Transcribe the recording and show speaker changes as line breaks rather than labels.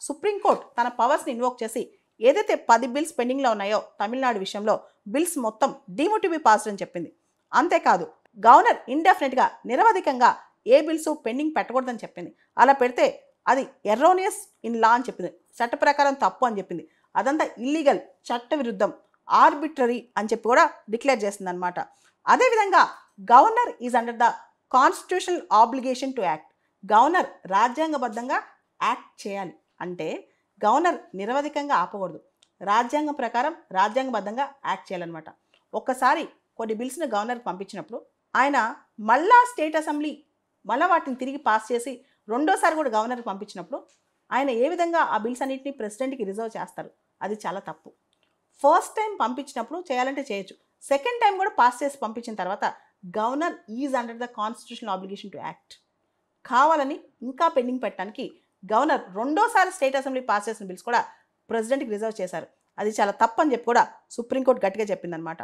Supreme court తన పవర్స్ని invoke చేసి ఏదైతే 10 బిల్స్ పెండింగ్లో ఉన్నాయో తమిళనాడు విషయంలో బిల్స్ మొత్తం డీమ్డ్ టు బి పాస్డ్ అని చెప్పింది. అంతేకాదు గవర్నర్ ఇండెఫినెట్గా నిరవధికంగా ఏ బిల్స్ పెండింగ్ పెట్టకూడదని చెప్పింది. అలా పెడితే అది ఎర్రోనియస్ ఇన్ లా అని చెప్పింది, చట్ట ప్రకారం తప్పు అని చెప్పింది. అదంతా ఇల్లీగల్, చట్ట విరుద్ధం, ఆర్బిట్రరీ అని చెప్పి కూడా డిక్లేర్ చేస్తుంది అనమాట. అదేవిధంగా governor is under the constitutional obligation to act. Governor రాజ్యాంగబద్ధంగా యాక్ట్ చేయాలి. అంటే గవర్నర్ నిరవధికంగా ఆపకూడదు, రాజ్యాంగం ప్రకారం రాజ్యాంగబద్ధంగా యాక్ట్ చేయాలన్నమాట. ఒక్కసారి కొన్ని బిల్స్ని గవర్నర్కి పంపించినప్పుడు ఆయన మళ్ళా స్టేట్ అసెంబ్లీ మళ్ళీ వాటిని తిరిగి పాస్ చేసి రెండోసారి కూడా గవర్నర్కి పంపించినప్పుడు ఆయన ఏ విధంగా ఆ బిల్స్ అన్నింటినీ ప్రెసిడెంట్కి రిజర్వ్ చేస్తారు, అది చాలా తప్పు. ఫస్ట్ టైం పంపించినప్పుడు చేయాలంటే చేయొచ్చు, సెకండ్ టైం కూడా పాస్ చేసి పంపించిన తర్వాత governor is under the constitutional obligation to act. కావాలని ఇంకా పెండింగ్ పెట్టడానికి గవర్నర్ రెండోసారి స్టేట్ అసెంబ్లీ పాస్ చేసిన బిల్స్ కూడా ప్రెసిడెంట్కి రిజర్వ్ చేశారు. అది చాలా తప్పు అని చెప్పి కూడా సుప్రీంకోర్టు గట్టిగా చెప్పిందనమాట.